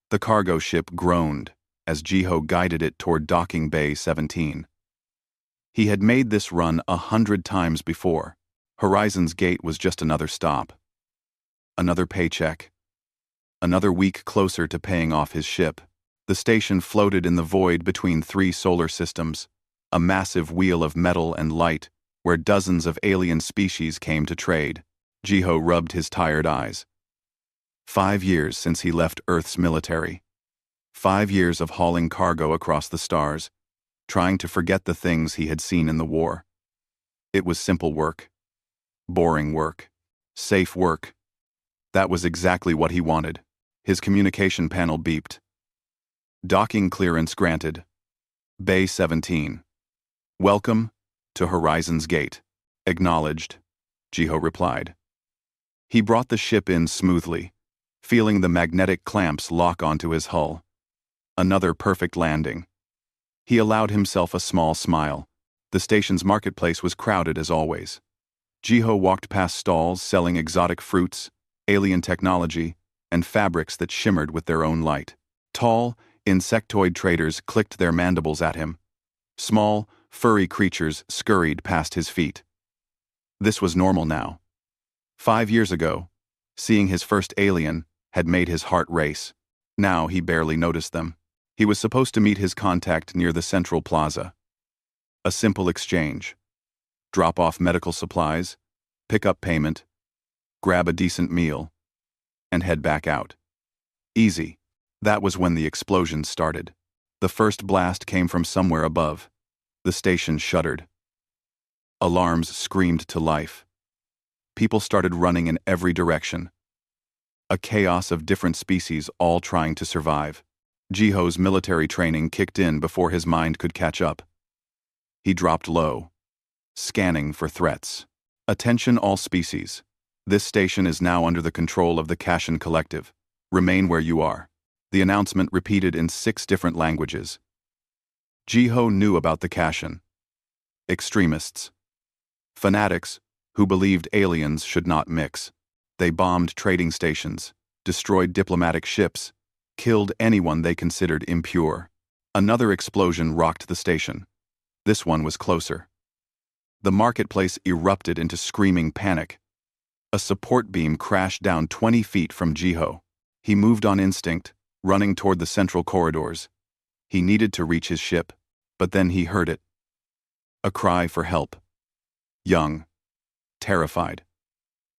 The cargo ship groaned as Jiho guided it toward docking bay 17. He had made this run 100 times before. Horizon's Gate was just another stop. Another paycheck. Another week closer to paying off his ship. The station floated in the void between 3 solar systems, a massive wheel of metal and light where dozens of alien species came to trade. Jiho rubbed his tired eyes. 5 years since he left Earth's military. 5 years of hauling cargo across the stars, trying to forget the things he had seen in the war. It was simple work. Boring work. Safe work. That was exactly what he wanted. His communication panel beeped. Docking clearance granted. Bay 17. Welcome to Horizon's Gate. Acknowledged, Jiho replied. He brought the ship in smoothly, feeling the magnetic clamps lock onto his hull. Another perfect landing. He allowed himself a small smile. The station's marketplace was crowded as always. Jiho walked past stalls selling exotic fruits, alien technology, and fabrics that shimmered with their own light. Tall, insectoid traders clicked their mandibles at him. Small, furry creatures scurried past his feet. This was normal now. 5 years ago, seeing his first alien had made his heart race. Now he barely noticed them. He was supposed to meet his contact near the central plaza. A simple exchange. Drop off medical supplies, pick up payment, grab a decent meal, and head back out. Easy. That was when the explosion started. The first blast came from somewhere above. The station shuddered. Alarms screamed to life. People started running in every direction. A chaos of different species all trying to survive. Jiho's military training kicked in before his mind could catch up. He dropped low, scanning for threats. Attention all species. This station is now under the control of the Kashan Collective. Remain where you are. The announcement repeated in 6 different languages. Jiho knew about the Kashan. Extremists. Fanatics who believed aliens should not mix. They bombed trading stations, destroyed diplomatic ships, killed anyone they considered impure. Another explosion rocked the station. This one was closer. The marketplace erupted into screaming panic. A support beam crashed down 20 feet from Jiho. He moved on instinct, running toward the central corridors. He needed to reach his ship, but then he heard it. A cry for help. Young. Terrified.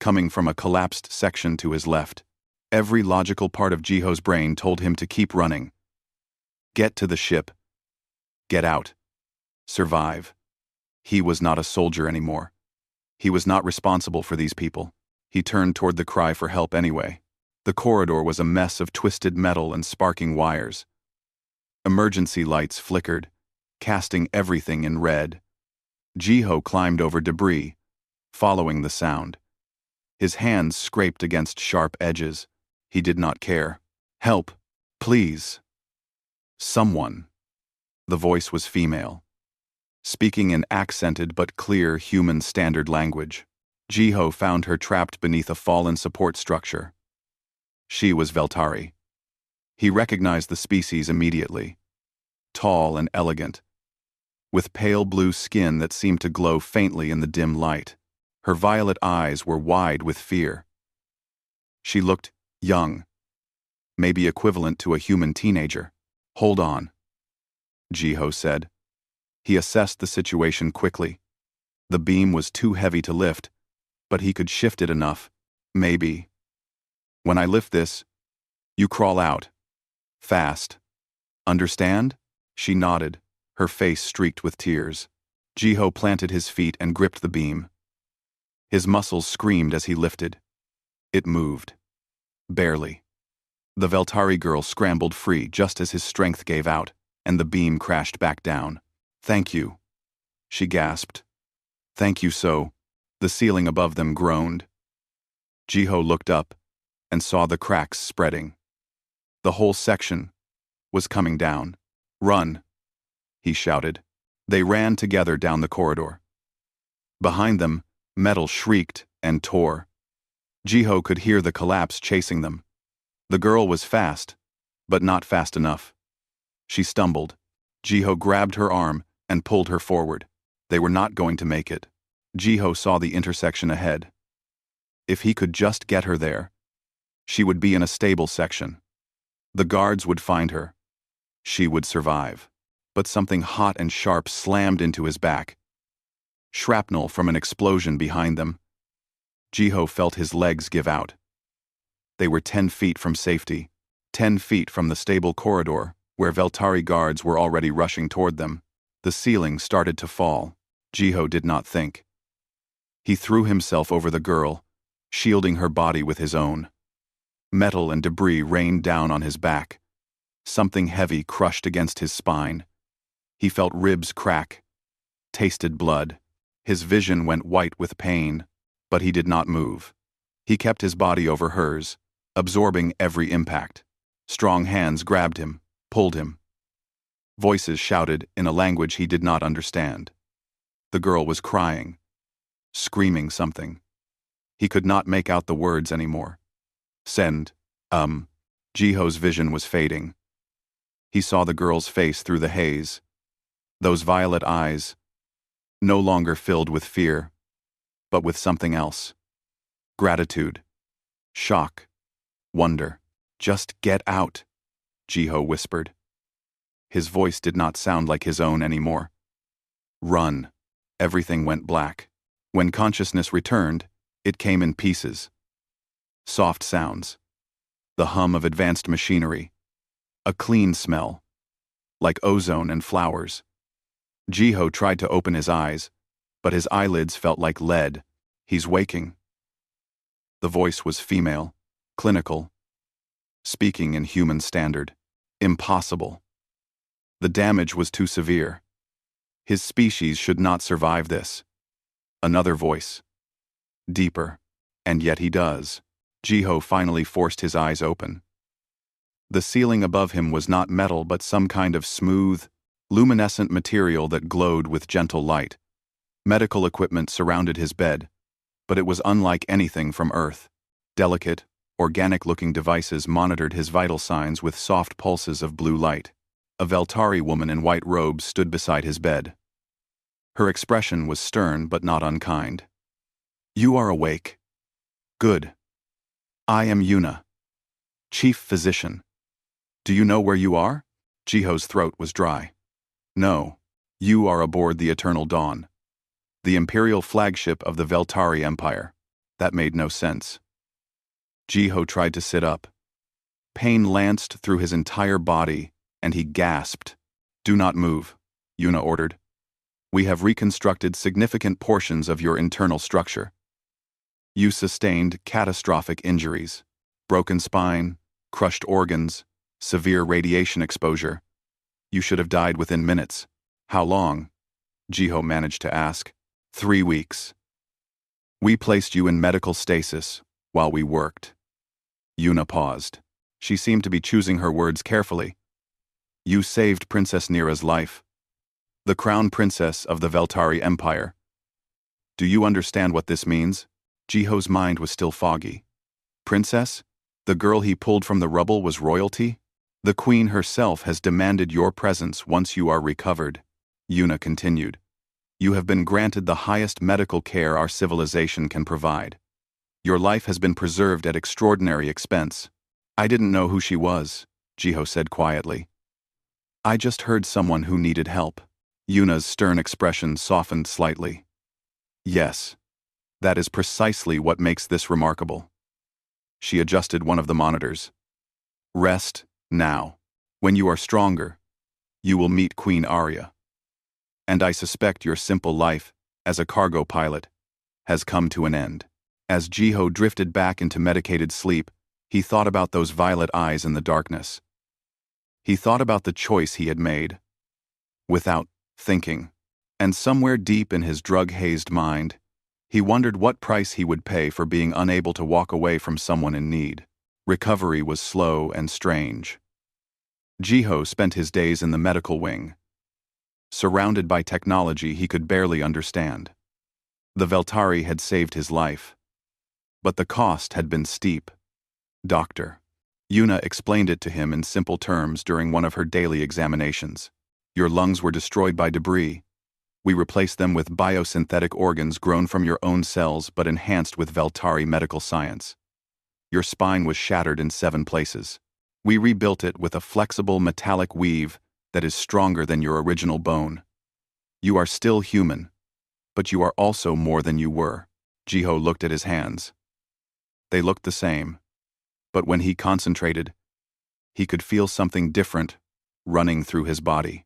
Coming from a collapsed section to his left. Every logical part of Jiho's brain told him to keep running. Get to the ship. Get out. Survive. He was not a soldier anymore. He was not responsible for these people. He turned toward the cry for help anyway. The corridor was a mess of twisted metal and sparking wires. Emergency lights flickered, casting everything in red. Jiho climbed over debris, following the sound. His hands scraped against sharp edges. He did not care. Help, please. Someone. The voice was female, speaking in accented but clear human standard language. Jiho found her trapped beneath a fallen support structure. She was Veltari. He recognized the species immediately. Tall and elegant, with pale blue skin that seemed to glow faintly in the dim light. Her violet eyes were wide with fear. She looked young, maybe equivalent to a human teenager. Hold on, Jiho said. He assessed the situation quickly. The beam was too heavy to lift, but he could shift it enough. Maybe. When I lift this, you crawl out. Fast. Understand? She nodded, her face streaked with tears. Jiho planted his feet and gripped the beam. His muscles screamed as he lifted. It moved. Barely. The Veltari girl scrambled free just as his strength gave out, and the beam crashed back down. Thank you, she gasped. Thank you so. The ceiling above them groaned. Jiho looked up and saw the cracks spreading. The whole section was coming down. Run, he shouted. They ran together down the corridor. Behind them, metal shrieked and tore. Jiho could hear the collapse chasing them. The girl was fast, but not fast enough. She stumbled. Jiho grabbed her arm and pulled her forward. They were not going to make it. Jiho saw the intersection ahead. If he could just get her there, she would be in a stable section. The guards would find her. She would survive. But something hot and sharp slammed into his back. Shrapnel from an explosion behind them. Jiho felt his legs give out. They were 10 feet from safety, 10 feet from the stable corridor, where Veltari guards were already rushing toward them. The ceiling started to fall. Jiho did not think. He threw himself over the girl, shielding her body with his own. Metal and debris rained down on his back. Something heavy crushed against his spine. He felt ribs crack, tasted blood. His vision went white with pain, but he did not move. He kept his body over hers, absorbing every impact. Strong hands grabbed him, pulled him. Voices shouted in a language he did not understand. The girl was crying, screaming something. He could not make out the words anymore. Send, Jiho's vision was fading. He saw the girl's face through the haze. Those violet eyes, no longer filled with fear, but with something else. Gratitude, shock, wonder. Just get out, Jiho whispered. His voice did not sound like his own anymore. Run. Everything went black. When consciousness returned, it came in pieces. Soft sounds. The hum of advanced machinery. A clean smell. Like ozone and flowers. Jiho tried to open his eyes, but his eyelids felt like lead. He's waking. The voice was female, clinical, speaking in human standard. Impossible. The damage was too severe. His species should not survive this. Another voice. Deeper. And yet he does. Jiho finally forced his eyes open. The ceiling above him was not metal but some kind of smooth, luminescent material that glowed with gentle light. Medical equipment surrounded his bed, but it was unlike anything from Earth. Delicate, organic-looking devices monitored his vital signs with soft pulses of blue light. A Veltari woman in white robes stood beside his bed. Her expression was stern but not unkind. You are awake. Good. I am Yuna, chief physician. Do you know where you are? Jiho's throat was dry. No, you are aboard the Eternal Dawn, the imperial flagship of the Veltari Empire. That made no sense. Jiho tried to sit up. Pain lanced through his entire body, and he gasped. Do not move, Yuna ordered. We have reconstructed significant portions of your internal structure. You sustained catastrophic injuries, broken spine, crushed organs, severe radiation exposure. You should have died within minutes. How long? Jiho managed to ask. 3 weeks. We placed you in medical stasis while we worked. Yuna paused. She seemed to be choosing her words carefully. You saved Princess Nira's life, the crown princess of the Veltari Empire. Do you understand what this means? Jiho's mind was still foggy. Princess? The girl he pulled from the rubble was royalty? The queen herself has demanded your presence once you are recovered. Yuna continued. You have been granted the highest medical care our civilization can provide. Your life has been preserved at extraordinary expense. I didn't know who she was, Jiho said quietly. I just heard someone who needed help. Yuna's stern expression softened slightly. Yes, that is precisely what makes this remarkable. She adjusted one of the monitors. Rest, now. When you are stronger, you will meet Queen Arya. And I suspect your simple life, as a cargo pilot, has come to an end. As Jiho drifted back into medicated sleep, he thought about those violet eyes in the darkness. He thought about the choice he had made. Without thinking. And somewhere deep in his drug-hazed mind, he wondered what price he would pay for being unable to walk away from someone in need. Recovery was slow and strange. Jiho spent his days in the medical wing, surrounded by technology he could barely understand. The Veltari had saved his life, but the cost had been steep. Doctor. Yuna explained it to him in simple terms during one of her daily examinations. Your lungs were destroyed by debris. We replaced them with biosynthetic organs grown from your own cells but enhanced with Veltari medical science. Your spine was shattered in 7 places. We rebuilt it with a flexible metallic weave that is stronger than your original bone. You are still human, but you are also more than you were. Jiho looked at his hands. They looked the same, but when he concentrated, he could feel something different running through his body.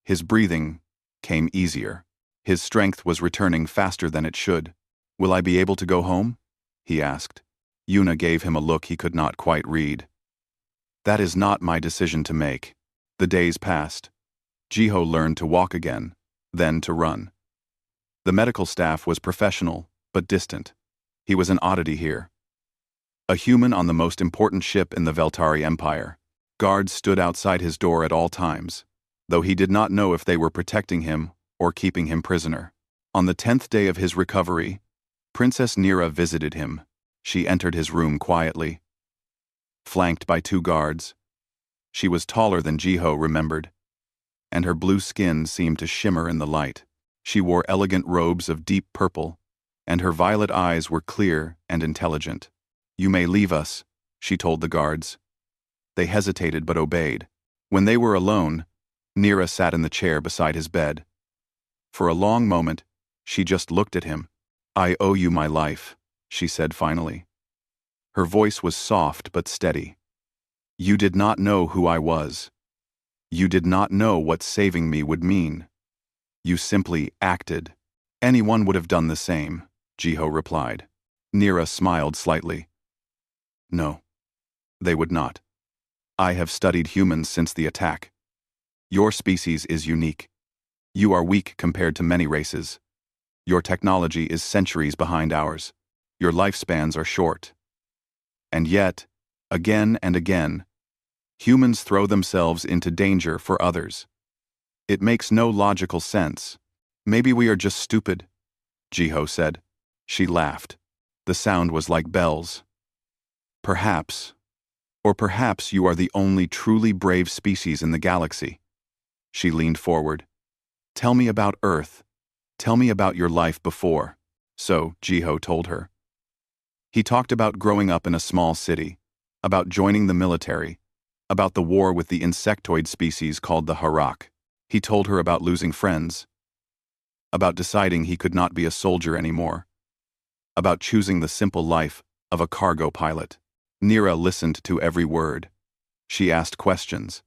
His breathing came easier. His strength was returning faster than it should. Will I be able to go home? He asked. Yuna gave him a look he could not quite read. That is not my decision to make. The days passed. Jiho learned to walk again, then to run. The medical staff was professional, but distant. He was an oddity here. A human on the most important ship in the Veltari Empire. Guards stood outside his door at all times, though he did not know if they were protecting him or keeping him prisoner. On the 10th day of his recovery, Princess Nira visited him. She entered his room quietly, flanked by 2 guards. She was taller than Jiho remembered, and her blue skin seemed to shimmer in the light. She wore elegant robes of deep purple, and her violet eyes were clear and intelligent. You may leave us, she told the guards. They hesitated but obeyed. When they were alone, Nira sat in the chair beside his bed. For a long moment, she just looked at him. I owe you my life, she said finally. Her voice was soft but steady. You did not know who I was. You did not know what saving me would mean. You simply acted. Anyone would have done the same, Jiho replied. Nira smiled slightly. No, they would not. I have studied humans since the attack. Your species is unique. You are weak compared to many races. Your technology is centuries behind ours. Your lifespans are short. And yet, again and again, humans throw themselves into danger for others. It makes no logical sense. Maybe we are just stupid, Jiho said. She laughed. The sound was like bells. Perhaps, or perhaps you are the only truly brave species in the galaxy. She leaned forward. Tell me about Earth. Tell me about your life before. So, Jiho told her. He talked about growing up in a small city, about joining the military, about the war with the insectoid species called the Harak. He told her about losing friends, about deciding he could not be a soldier anymore, about choosing the simple life of a cargo pilot. Nira listened to every word. She asked questions.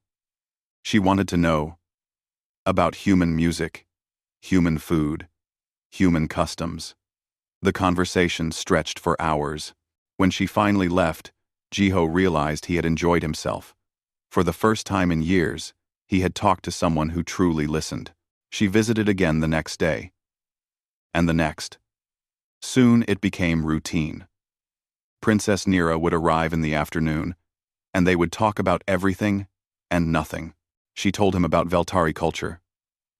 She wanted to know about human music, human food, human customs. The conversation stretched for hours. When she finally left, Jiho realized he had enjoyed himself. For the first time in years, he had talked to someone who truly listened. She visited again the next day. And the next. Soon it became routine. Princess Nira would arrive in the afternoon, and they would talk about everything and nothing. She told him about Veltari culture,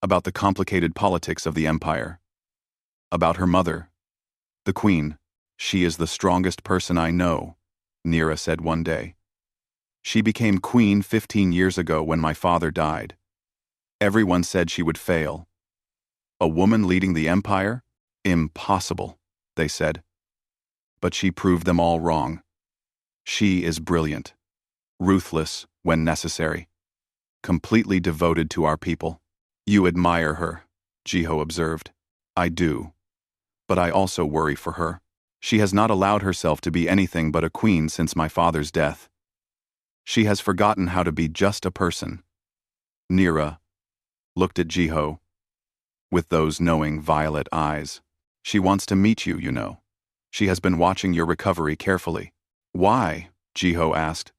about the complicated politics of the empire, about her mother, the queen. She is the strongest person I know, Nira said one day. She became queen 15 years ago when my father died. Everyone said she would fail. A woman leading the empire? Impossible, they said. But she proved them all wrong. She is brilliant, ruthless when necessary, completely devoted to our people. You admire her, Jiho observed. I do. But I also worry for her. She has not allowed herself to be anything but a queen since my father's death. She has forgotten how to be just a person. Nira looked at Jiho with those knowing violet eyes. She wants to meet you, you know. She has been watching your recovery carefully. Why? Jiho asked.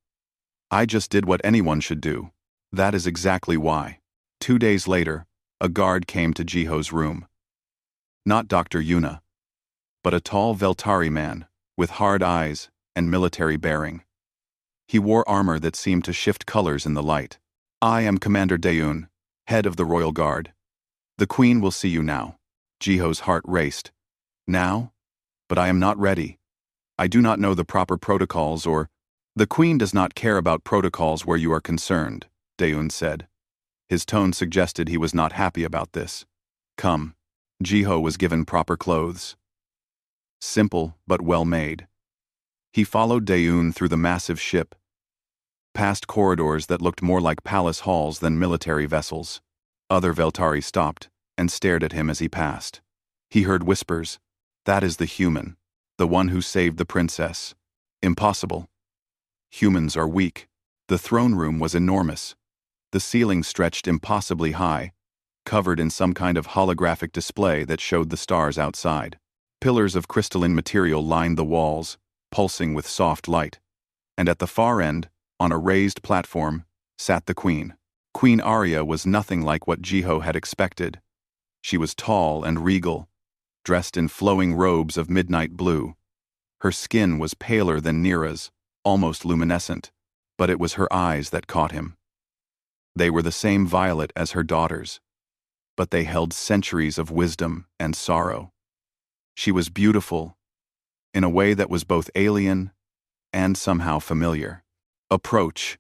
I just did what anyone should do. That is exactly why. 2 days later, a guard came to Jiho's room. Not Dr. Yuna, but a tall Veltari man with hard eyes and military bearing. He wore armor that seemed to shift colors in the light. I am Commander Daeun, head of the Royal Guard. The Queen will see you now. Jiho's heart raced. Now? But I am not ready. I do not know the proper protocols or The Queen does not care about protocols where you are concerned, Daeun said. His tone suggested he was not happy about this. Come. Jiho was given proper clothes. Simple, but well made. He followed Daeun through the massive ship, past corridors that looked more like palace halls than military vessels. Other Veltari stopped and stared at him as he passed. He heard whispers. That is the human, the one who saved the princess. Impossible. Humans are weak. The throne room was enormous. The ceiling stretched impossibly high, covered in some kind of holographic display that showed the stars outside. Pillars of crystalline material lined the walls, pulsing with soft light. And at the far end, on a raised platform, sat the Queen. Queen Arya was nothing like what Jiho had expected. She was tall and regal, dressed in flowing robes of midnight blue. Her skin was paler than Nira's, almost luminescent, but it was her eyes that caught him. They were the same violet as her daughters, but they held centuries of wisdom and sorrow. She was beautiful, in a way that was both alien and somehow familiar. Approach,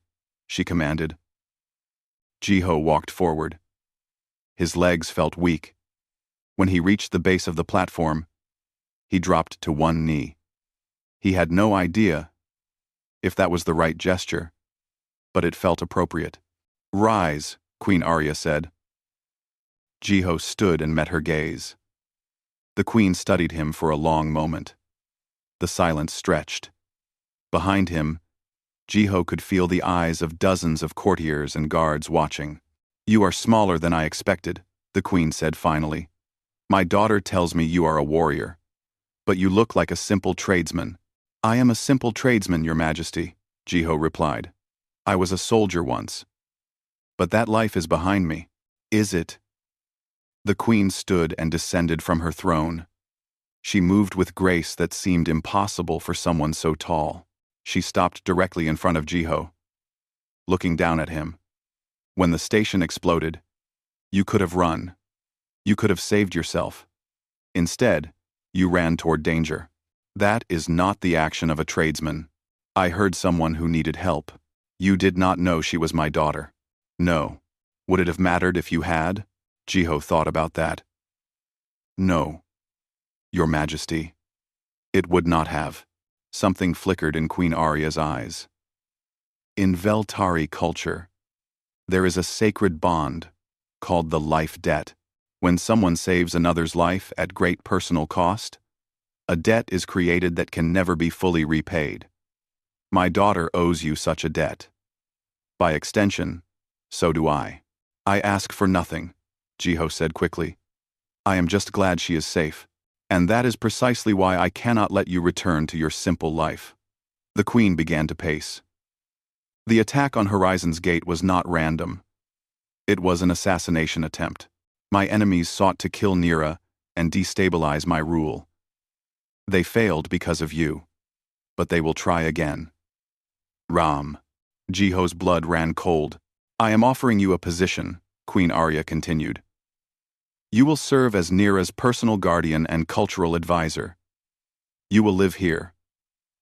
she commanded. Jiho walked forward. His legs felt weak. When he reached the base of the platform, he dropped to one knee. He had no idea if that was the right gesture, but it felt appropriate. Rise, Queen Arya said. Jiho stood and met her gaze. The Queen studied him for a long moment. The silence stretched. Behind him, Jiho could feel the eyes of dozens of courtiers and guards watching. You are smaller than I expected, the Queen said finally. My daughter tells me you are a warrior, but you look like a simple tradesman. I am a simple tradesman, Your Majesty, Jiho replied. I was a soldier once. But that life is behind me. Is it? The Queen stood and descended from her throne. She moved with grace that seemed impossible for someone so tall. She stopped directly in front of Jiho, looking down at him. When the station exploded, you could have run. You could have saved yourself. Instead, you ran toward danger. That is not the action of a tradesman. I heard someone who needed help. You did not know she was my daughter. No. Would it have mattered if you had? Jiho thought about that. No, Your Majesty. It would not have. Something flickered in Queen Arya's eyes. In Veltari culture, there is a sacred bond called the life debt. When someone saves another's life at great personal cost, a debt is created that can never be fully repaid. My daughter owes you such a debt. By extension, so do I. I ask for nothing, Jiho said quickly. I am just glad she is safe, and that is precisely why I cannot let you return to your simple life. The Queen began to pace. The attack on Horizon's Gate was not random. It was an assassination attempt. My enemies sought to kill Nira and destabilize my rule. They failed because of you, but they will try again. Ram. Jiho's blood ran cold. I am offering you a position, Queen Arya continued. You will serve as Nira's personal guardian and cultural advisor. You will live here,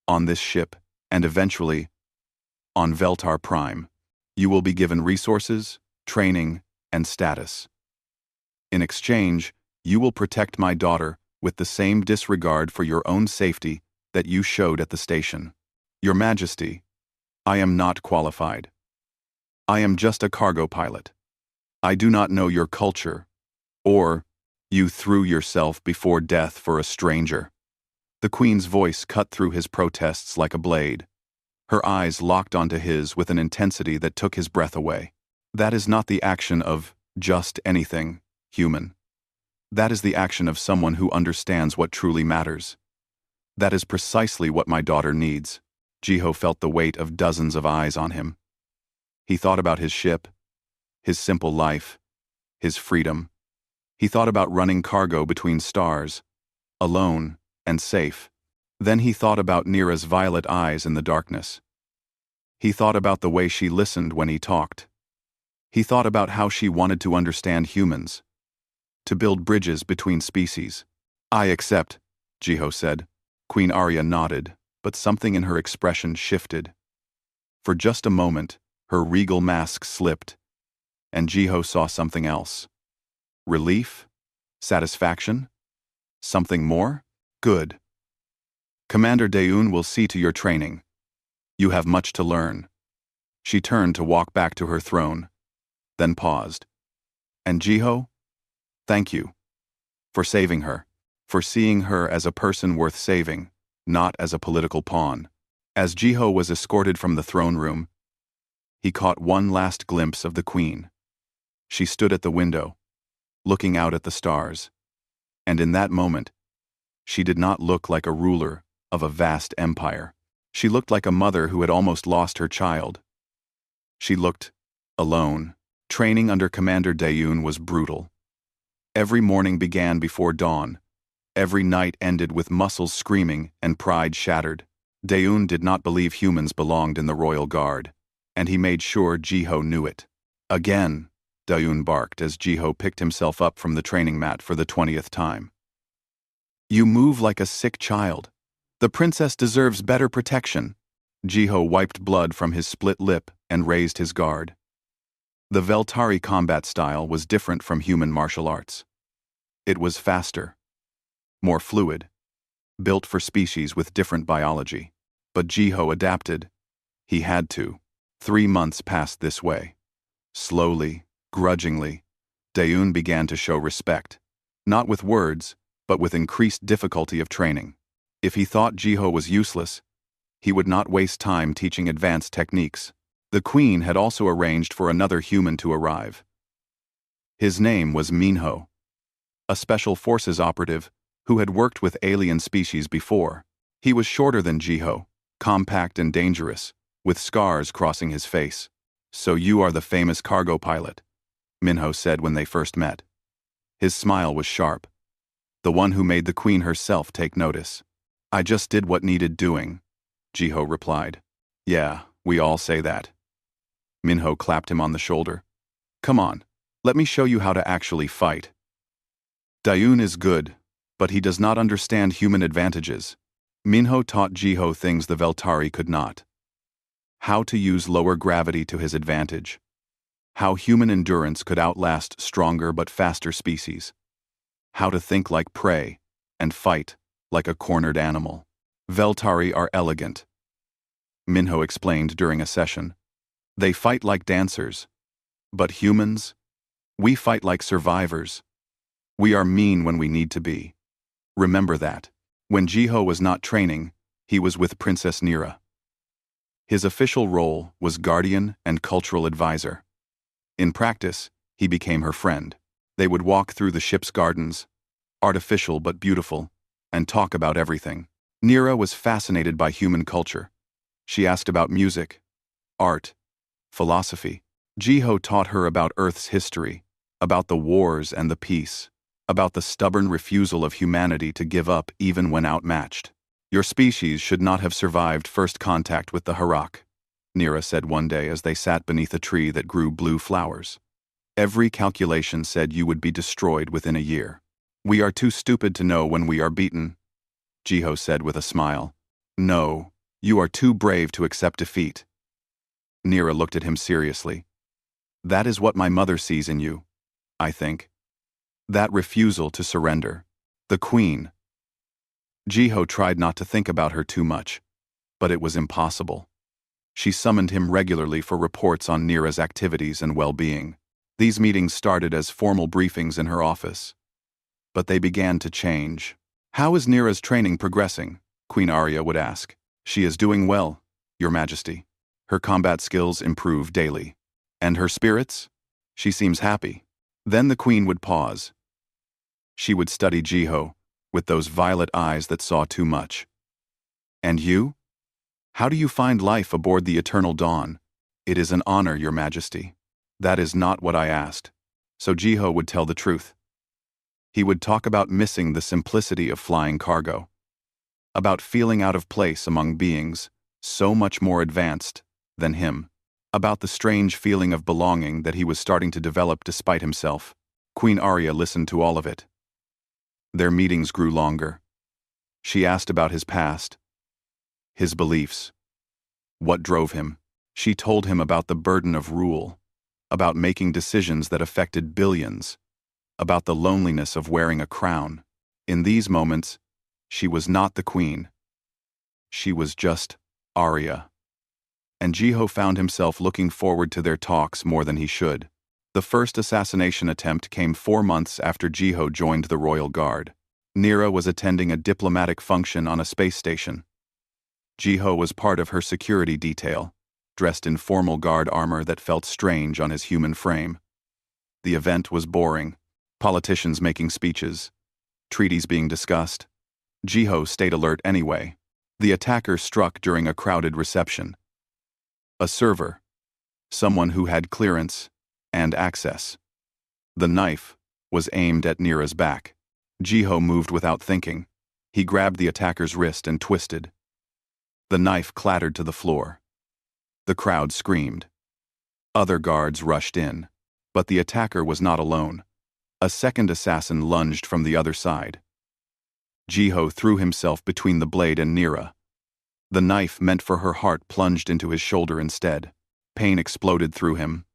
on this ship, and eventually, on Veltar Prime. You will be given resources, training, and status. In exchange, you will protect my daughter with the same disregard for your own safety that you showed at the station. Your Majesty, I am not qualified. I am just a cargo pilot. I do not know your culture, or you threw yourself before death for a stranger. The Queen's voice cut through his protests like a blade. Her eyes locked onto his with an intensity that took his breath away. That is not the action of just anything, human. That is the action of someone who understands what truly matters. That is precisely what my daughter needs. Jiho felt the weight of dozens of eyes on him. He thought about his ship, his simple life, his freedom. He thought about running cargo between stars, alone and safe. Then he thought about Nira's violet eyes in the darkness. He thought about the way she listened when he talked. He thought about how she wanted to understand humans, to build bridges between species. I accept, Jiho said. Queen Arya nodded, but something in her expression shifted. For just a moment, her regal mask slipped, and Jiho saw something else. Relief? Satisfaction? Something more? Good. Commander Daeun will see to your training. You have much to learn. She turned to walk back to her throne, then paused. And Jiho? Thank you. For saving her. For seeing her as a person worth saving, not as a political pawn. As Jiho was escorted from the throne room, he caught one last glimpse of the queen. She stood at the window, looking out at the stars. And in that moment, she did not look like a ruler of a vast empire. She looked like a mother who had almost lost her child. She looked alone. Training under Commander Daeun was brutal. Every morning began before dawn. Every night ended with muscles screaming and pride shattered. Daeun did not believe humans belonged in the royal guard, and he made sure Jiho knew it. Again, Daeun barked as Jiho picked himself up from the training mat for the 20th time. You move like a sick child. The princess deserves better protection. Jiho wiped blood from his split lip and raised his guard. The Veltari combat style was different from human martial arts. It was faster, more fluid, built for species with different biology. But Jiho adapted. He had to. 3 months passed this way. Slowly, grudgingly, Daeun began to show respect. Not with words, but with increased difficulty of training. If he thought Jiho was useless, he would not waste time teaching advanced techniques. The queen had also arranged for another human to arrive. His name was Minho, a special forces operative who had worked with alien species before. He was shorter than Jiho, compact and dangerous, with scars crossing his face. So you are the famous cargo pilot, Minho said when they first met. His smile was sharp. The one who made the queen herself take notice. I just did what needed doing, Jiho replied. Yeah, we all say that. Minho clapped him on the shoulder. Come on, let me show you how to actually fight. Daeun is good, but he does not understand human advantages. Minho taught Jiho things the Veltari could not. How to use lower gravity to his advantage. How human endurance could outlast stronger but faster species. How to think like prey and fight like a cornered animal. Veltari are elegant, Minho explained during a session. They fight like dancers. But humans? We fight like survivors. We are mean when we need to be. Remember that. When Jiho was not training, he was with Princess Nira. His official role was guardian and cultural advisor. In practice, he became her friend. They would walk through the ship's gardens, artificial but beautiful, and talk about everything. Nira was fascinated by human culture. She asked about music, art, philosophy. Jiho taught her about Earth's history, about the wars and the peace, about the stubborn refusal of humanity to give up even when outmatched. Your species should not have survived first contact with the Harak, Nira said one day as they sat beneath a tree that grew blue flowers. Every calculation said you would be destroyed within a year. We are too stupid to know when we are beaten, Jiho said with a smile. No, you are too brave to accept defeat. Nira looked at him seriously. That is what my mother sees in you, I think. That refusal to surrender. The queen. Jiho tried not to think about her too much, but it was impossible. She summoned him regularly for reports on Nira's activities and well-being. These meetings started as formal briefings in her office. But they began to change. How is Nira's training progressing? Queen Arya would ask. She is doing well, Your Majesty. Her combat skills improve daily. And her spirits? She seems happy. Then the queen would pause. She would study Jiho, with those violet eyes that saw too much. And you? How do you find life aboard the Eternal Dawn? It is an honor, Your Majesty. That is not what I asked. So Jiho would tell the truth. He would talk about missing the simplicity of flying cargo. About feeling out of place among beings so much more advanced than him. About the strange feeling of belonging that he was starting to develop despite himself. Queen Arya listened to all of it. Their meetings grew longer. She asked about his past, his beliefs, what drove him. She told him about the burden of rule, about making decisions that affected billions, about the loneliness of wearing a crown. In these moments, she was not the queen. She was just Arya. And Jiho found himself looking forward to their talks more than he should. The first assassination attempt came 4 months after Jiho joined the Royal Guard. Nira was attending a diplomatic function on a space station. Jiho was part of her security detail, dressed in formal guard armor that felt strange on his human frame. The event was boring, politicians making speeches, treaties being discussed. Jiho stayed alert anyway. The attacker struck during a crowded reception. A server, someone who had clearance and access. The knife was aimed at Nira's back. Jiho moved without thinking. He grabbed the attacker's wrist and twisted. The knife clattered to the floor. The crowd screamed. Other guards rushed in, but the attacker was not alone. A second assassin lunged from the other side. Jiho threw himself between the blade and Nira. The knife meant for her heart plunged into his shoulder instead. Pain exploded through him.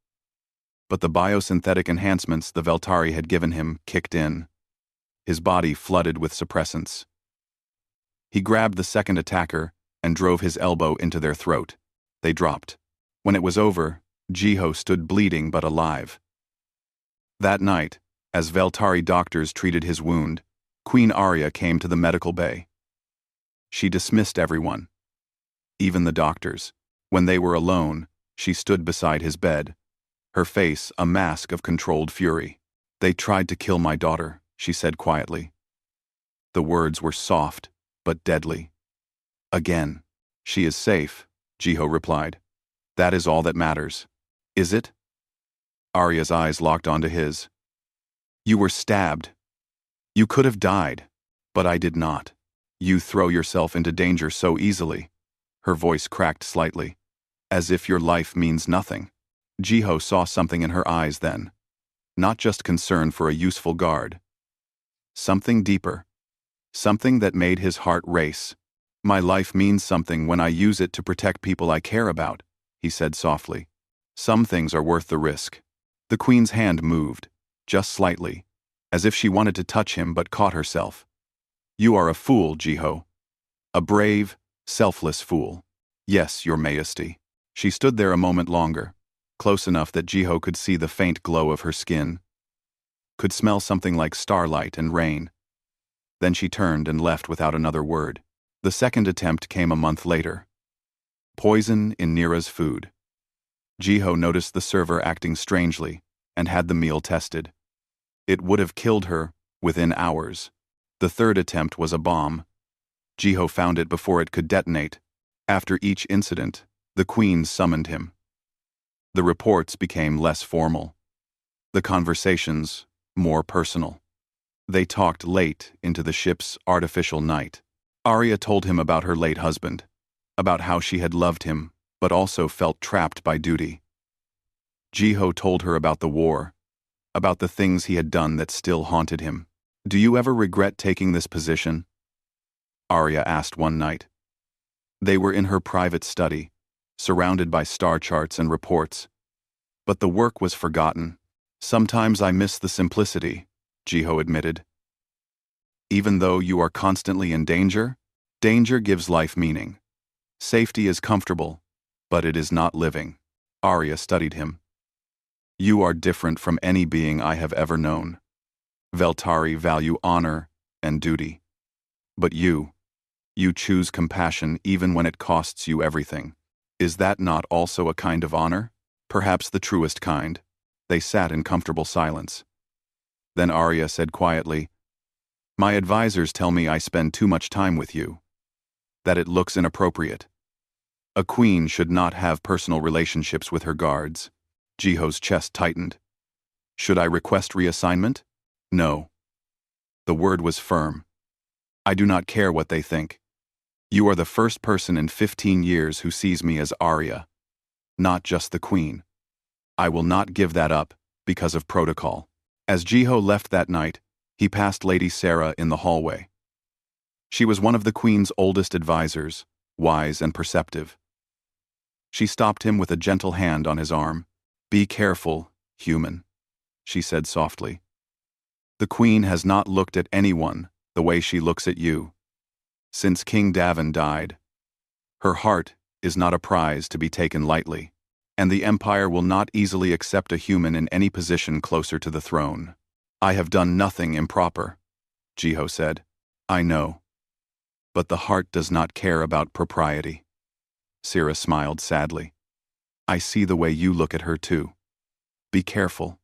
But the biosynthetic enhancements the Veltari had given him kicked in. His body flooded with suppressants. He grabbed the second attacker and drove his elbow into their throat. They dropped. When it was over, Jiho stood bleeding but alive. That night, as Veltari doctors treated his wound, Queen Arya came to the medical bay. She dismissed everyone, even the doctors. When they were alone, she stood beside his bed, her face a mask of controlled fury. "They tried to kill my daughter," she said quietly. The words were soft, but deadly. "Again." "She is safe," Jiho replied. "That is all that matters." "Is it?" Arya's eyes locked onto his. "You were stabbed. You could have died, but I did not. You throw yourself into danger so easily." Her voice cracked slightly. "As if your life means nothing." Jiho saw something in her eyes then. Not just concern for a useful guard. Something deeper. Something that made his heart race. "My life means something when I use it to protect people I care about," he said softly. "Some things are worth the risk." The queen's hand moved, just slightly, as if she wanted to touch him but caught herself. "You are a fool, Jiho. A brave, selfless fool." "Yes, your majesty." She stood there a moment longer, close enough that Jiho could see the faint glow of her skin, could smell something like starlight and rain. Then she turned and left without another word. The second attempt came a month later. Poison in Nira's food. Jiho noticed the server acting strangely and had the meal tested. It would have killed her within hours. The third attempt was a bomb. Jiho found it before it could detonate. After each incident, the queen summoned him. The reports became less formal. The conversations more personal. They talked late into the ship's artificial night. Arya told him about her late husband, about how she had loved him, but also felt trapped by duty. Jiho told her about the war, about the things he had done that still haunted him. "Do you ever regret taking this position?" Arya asked one night. They were in her private study, surrounded by star charts and reports. But the work was forgotten. "Sometimes I miss the simplicity," Jiho admitted. "Even though you are constantly in danger, danger gives life meaning. Safety is comfortable, but it is not living." Arya studied him. "You are different from any being I have ever known. Veltari value honor and duty. But you choose compassion even when it costs you everything. Is that not also a kind of honor? Perhaps the truest kind." They sat in comfortable silence. Then Arya said quietly, "My advisors tell me I spend too much time with you. That it looks inappropriate. A queen should not have personal relationships with her guards." Jiho's chest tightened. "Should I request reassignment?" "No." The word was firm. "I do not care what they think. You are the first person in 15 years who sees me as Arya, not just the queen. I will not give that up because of protocol." As Jiho left that night, he passed Lady Sarah in the hallway. She was one of the queen's oldest advisors, wise and perceptive. She stopped him with a gentle hand on his arm. "Be careful, human," she said softly. "The Queen has not looked at anyone the way she looks at you since King Davin died. Her heart is not a prize to be taken lightly, and the Empire will not easily accept a human in any position closer to the throne." "I have done nothing improper," Jiho said. "I know. But the heart does not care about propriety." Sira smiled sadly. "I see the way you look at her too. Be careful.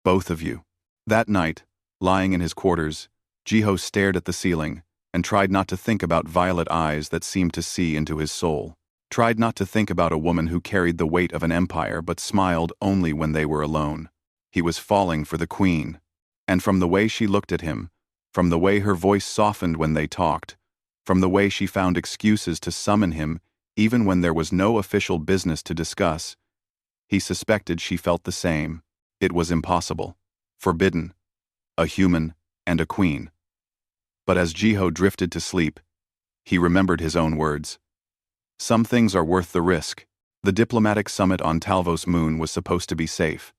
Both of you." That night, lying in his quarters, Jiho stared at the ceiling and tried not to think about violet eyes that seemed to see into his soul. Tried not to think about a woman who carried the weight of an empire but smiled only when they were alone. He was falling for the Queen. And from the way she looked at him, from the way her voice softened when they talked, from the way she found excuses to summon him even when there was no official business to discuss, he suspected she felt the same. It was impossible. Forbidden. A human and a queen. But as Jiho drifted to sleep, he remembered his own words. Some things are worth the risk. The diplomatic summit on Talvos Moon was supposed to be safe.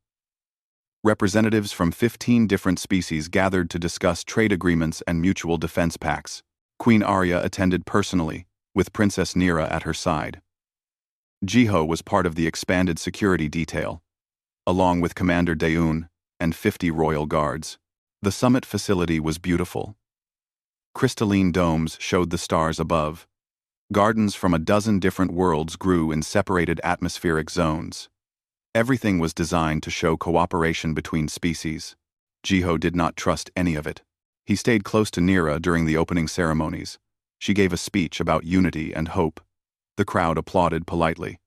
Representatives from 15 different species gathered to discuss trade agreements and mutual defense pacts. Queen Arya attended personally, with Princess Nira at her side. Jiho was part of the expanded security detail, along with Commander Daeun and 50 royal guards. The summit facility was beautiful. Crystalline domes showed the stars above. Gardens from a dozen different worlds grew in separated atmospheric zones. Everything was designed to show cooperation between species. Jiho did not trust any of it. He stayed close to Nira during the opening ceremonies. She gave a speech about unity and hope. The crowd applauded politely.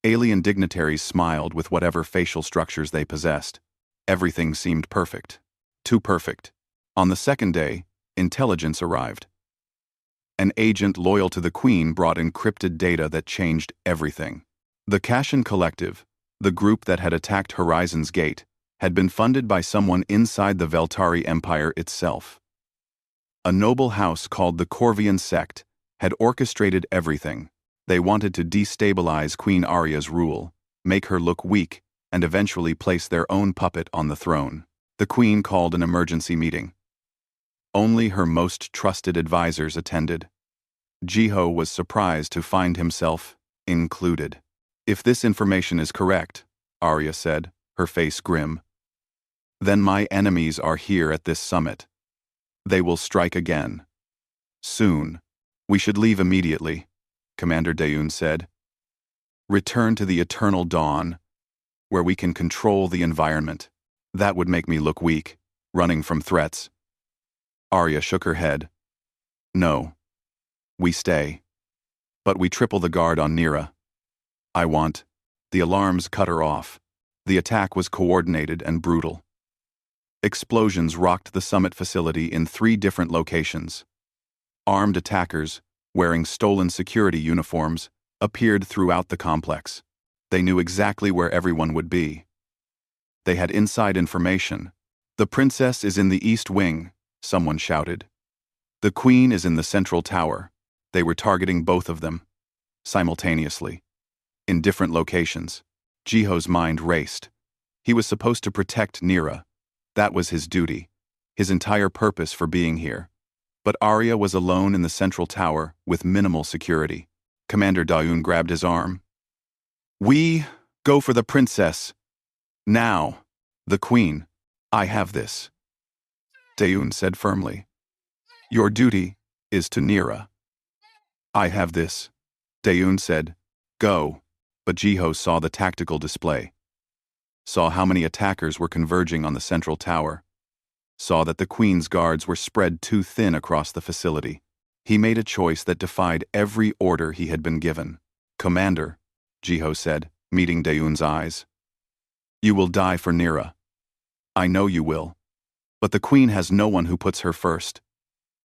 Alien dignitaries smiled with whatever facial structures they possessed. Everything seemed perfect. Too perfect. On the second day, intelligence arrived. An agent loyal to the Queen brought encrypted data that changed everything. The Kashan Collective, the group that had attacked Horizon's Gate, had been funded by someone inside the Veltari Empire itself. A noble house called the Corvian Sect had orchestrated everything. They wanted to destabilize Queen Arya's rule, make her look weak, and eventually place their own puppet on the throne. The Queen called an emergency meeting. Only her most trusted advisors attended. Jiho was surprised to find himself included. "If this information is correct," Arya said, her face grim, "then my enemies are here at this summit. They will strike again. Soon. We should leave immediately," Commander Daeun said. "Return to the Eternal Dawn, where we can control the environment. That would make me look weak, running from threats." Arya shook her head. "No. We stay. But we triple the guard on Nira. I want." The alarms cut her off. The attack was coordinated and brutal. Explosions rocked the summit facility in 3 different locations. Armed attackers, wearing stolen security uniforms, appeared throughout the complex. They knew exactly where everyone would be. They had inside information. "The princess is in the East Wing," someone shouted. "The Queen is in the Central Tower." They were targeting both of them, simultaneously, in different locations. Jiho's mind raced. He was supposed to protect Nira. That was his duty, his entire purpose for being here. But Arya was alone in the Central Tower with minimal security. Commander Daeun grabbed his arm. "We go for the princess. Now. The Queen. I have this," Daeun said firmly. "Your duty is to Nira." "I have this," Daeun said. "Go." But Jiho saw the tactical display. Saw how many attackers were converging on the Central Tower. Saw that the Queen's guards were spread too thin across the facility. He made a choice that defied every order he had been given. "Commander," Jiho said, meeting Daeun's eyes, "you will die for Nira. I know you will. But the Queen has no one who puts her first.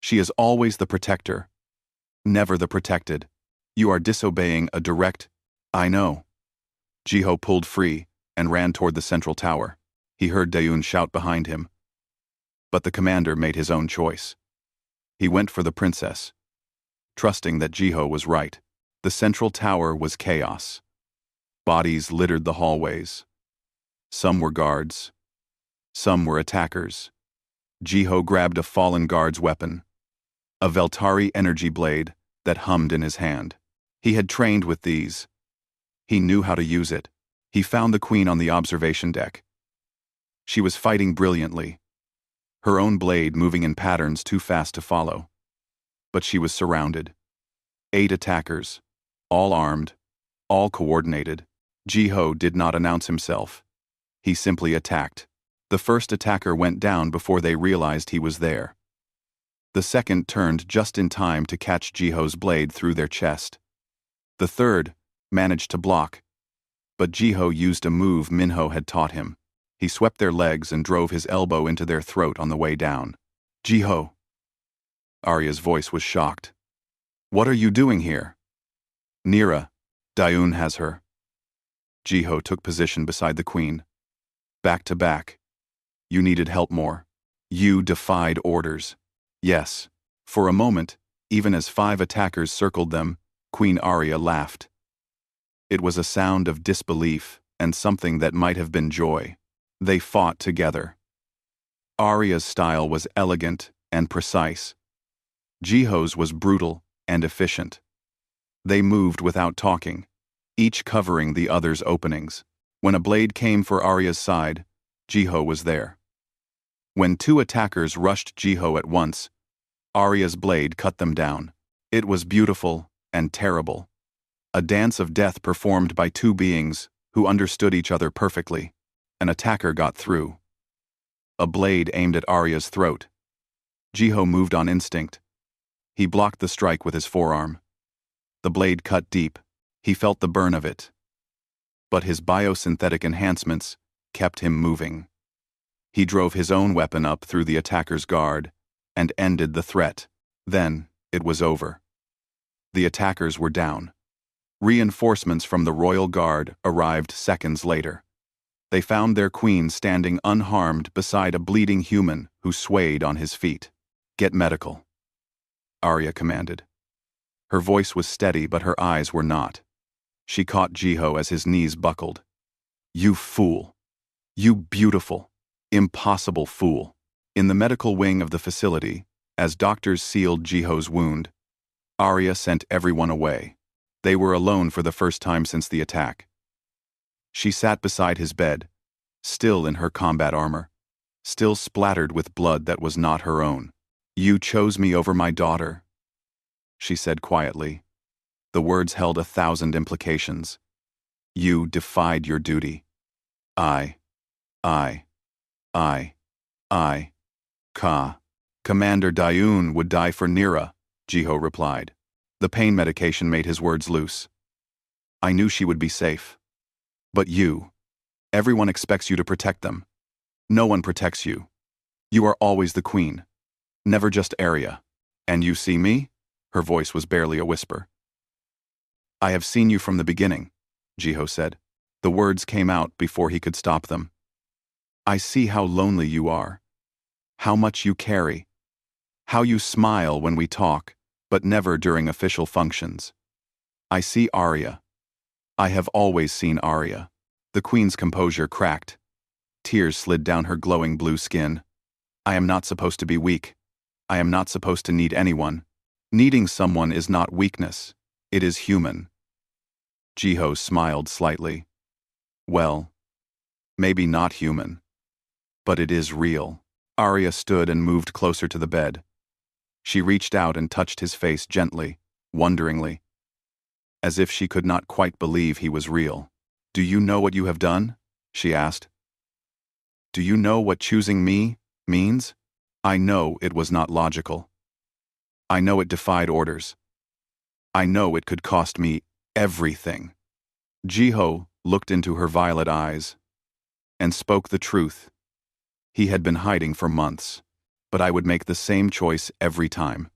She is always the protector, never the protected. You are disobeying a direct—" "I know." Jiho pulled free and ran toward the Central Tower. He heard Daeun shout behind him. But the commander made his own choice. He went for the princess, trusting that Jiho was right. The Central Tower was chaos. Bodies littered the hallways. Some were guards. Some were attackers. Jiho grabbed a fallen guard's weapon, a Veltari energy blade that hummed in his hand. He had trained with these. He knew how to use it. He found the queen on the observation deck. She was fighting brilliantly, her own blade moving in patterns too fast to follow. But she was surrounded. 8 attackers, all armed, all coordinated. Jiho did not announce himself. He simply attacked. The first attacker went down before they realized he was there. The second turned just in time to catch Jiho's blade through their chest. The third managed to block, but Jiho used a move Minho had taught him. He swept their legs and drove his elbow into their throat on the way down. Jiho. Arya's voice was shocked. What are you doing here? Nira, Dayun has her. Jiho took position beside the queen. Back to back. You needed help more. You defied orders. Yes. For a moment, even as 5 attackers circled them, Queen Arya laughed. It was a sound of disbelief and something that might have been joy. They fought together. Arya's style was elegant and precise. Jiho's was brutal and efficient. They moved without talking, each covering the other's openings. When a blade came for Arya's side, Jiho was there. When 2 attackers rushed Jiho at once, Arya's blade cut them down. It was beautiful and terrible. A dance of death performed by 2 beings who understood each other perfectly. An attacker got through. A blade aimed at Arya's throat. Jiho moved on instinct. He blocked the strike with his forearm. The blade cut deep. He felt the burn of it. But his biosynthetic enhancements kept him moving. He drove his own weapon up through the attacker's guard and ended the threat. Then, it was over. The attackers were down. Reinforcements from the royal guard arrived seconds later. They found their queen standing unharmed beside a bleeding human who swayed on his feet. Get medical, Arya commanded. Her voice was steady, but her eyes were not. She caught Jiho as his knees buckled. You fool. You beautiful, impossible fool. In the medical wing of the facility, as doctors sealed Jiho's wound, Arya sent everyone away. They were alone for the first time since the attack. She sat beside his bed, still in her combat armor, still splattered with blood that was not her own. You chose me over my daughter, she said quietly. The words held 1,000 implications. You defied your duty. I. Commander Dayun would die for Nira, Jiho replied. The pain medication made his words loose. I knew she would be safe. But you. Everyone expects you to protect them. No one protects you. You are always the queen. Never just Arya. And you see me? Her voice was barely a whisper. I have seen you from the beginning, Jiho said. The words came out before he could stop them. I see how lonely you are. How much you carry. How you smile when we talk, but never during official functions. I see Arya. I have always seen Arya. The queen's composure cracked. Tears slid down her glowing blue skin. I am not supposed to be weak. I am not supposed to need anyone. Needing someone is not weakness. It is human. Jiho smiled slightly. Well, maybe not human. But it is real. Arya stood and moved closer to the bed. She reached out and touched his face gently, wonderingly, as if she could not quite believe he was real. Do you know what you have done? She asked. Do you know what choosing me means? I know it was not logical. I know it defied orders. I know it could cost me everything. Jiho looked into her violet eyes and spoke the truth. He had been hiding for months, but I would make the same choice every time.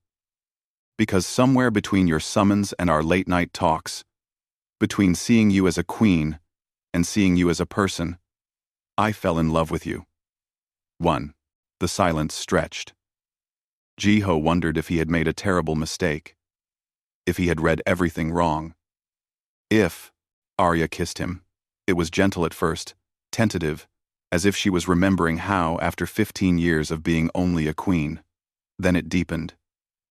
Because somewhere between your summons and our late-night talks, between seeing you as a queen and seeing you as a person, I fell in love with you. 1. The silence stretched. Jiho wondered if he had made a terrible mistake. If he had read everything wrong. If, Arya kissed him. It was gentle at first, tentative, as if she was remembering how, after 15 years of being only a queen. Then it deepened,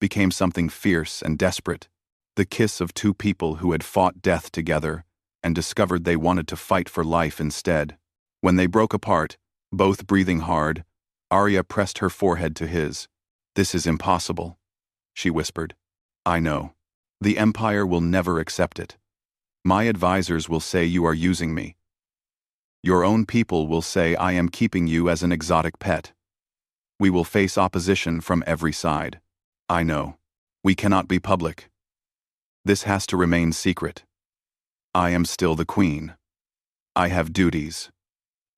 became something fierce and desperate, the kiss of two people who had fought death together and discovered they wanted to fight for life instead. When they broke apart, both breathing hard, Arya pressed her forehead to his. "This is impossible," she whispered. "I know. The Empire will never accept it. My advisors will say you are using me. Your own people will say I am keeping you as an exotic pet. We will face opposition from every side. I know. We cannot be public. This has to remain secret. I am still the queen. I have duties.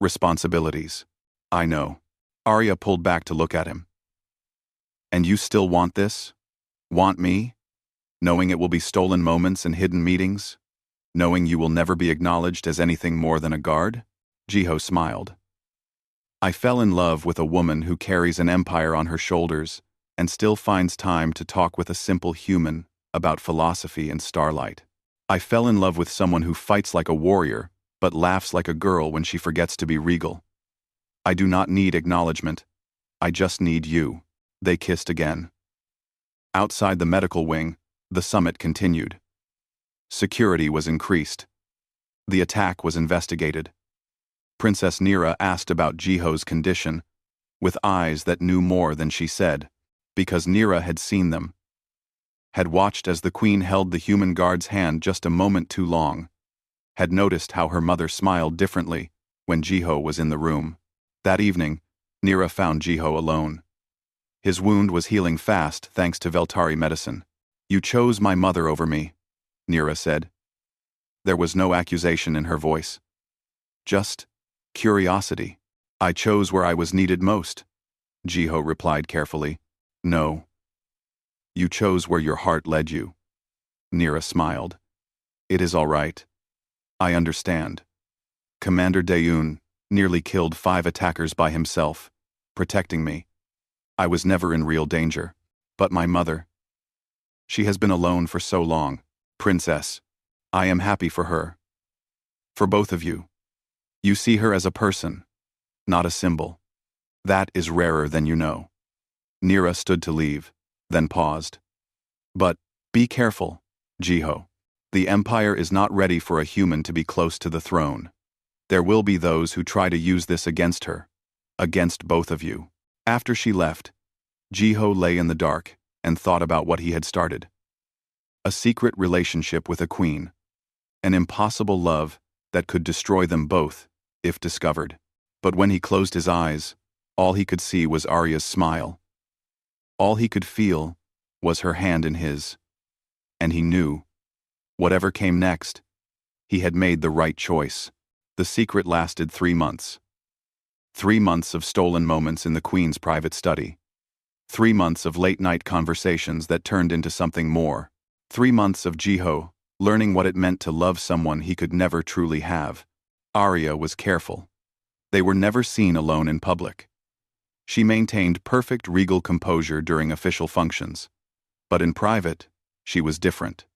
Responsibilities. I know." Arya pulled back to look at him. "And you still want this? Want me? Knowing it will be stolen moments and hidden meetings? Knowing you will never be acknowledged as anything more than a guard?" Jiho smiled. "I fell in love with a woman who carries an empire on her shoulders and still finds time to talk with a simple human about philosophy and starlight. I fell in love with someone who fights like a warrior but laughs like a girl when she forgets to be regal. I do not need acknowledgement. I just need you." They kissed again. Outside the medical wing, the summit continued. Security was increased. The attack was investigated. Princess Nira asked about Jiho's condition, with eyes that knew more than she said, because Nira had seen them. Had watched as the queen held the human guard's hand just a moment too long. Had noticed how her mother smiled differently when Jiho was in the room. That evening, Nira found Jiho alone. His wound was healing fast thanks to Veltari medicine. "You chose my mother over me," Nira said. There was no accusation in her voice. Just curiosity. "I chose where I was needed most," Jiho replied carefully. "No. You chose where your heart led you." Nira smiled. "It is all right. I understand. Commander Daeun nearly killed 5 attackers by himself, protecting me. I was never in real danger. But my mother. She has been alone for so long. Princess, I am happy for her. For both of you. You see her as a person, not a symbol. That is rarer than you know." Nira stood to leave, then paused. "But, be careful, Jiho. The Empire is not ready for a human to be close to the throne. There will be those who try to use this against her, against both of you." After she left, Jiho lay in the dark and thought about what he had started. A secret relationship with a queen. An impossible love that could destroy them both, if discovered. But when he closed his eyes, all he could see was Arya's smile. All he could feel was her hand in his. And he knew, whatever came next, he had made the right choice. The secret lasted 3 months. 3 months of stolen moments in the Queen's private study. 3 months of late-night conversations that turned into something more. 3 months of Jiho learning what it meant to love someone he could never truly have. Arya was careful. They were never seen alone in public. She maintained perfect regal composure during official functions. But in private, she was different.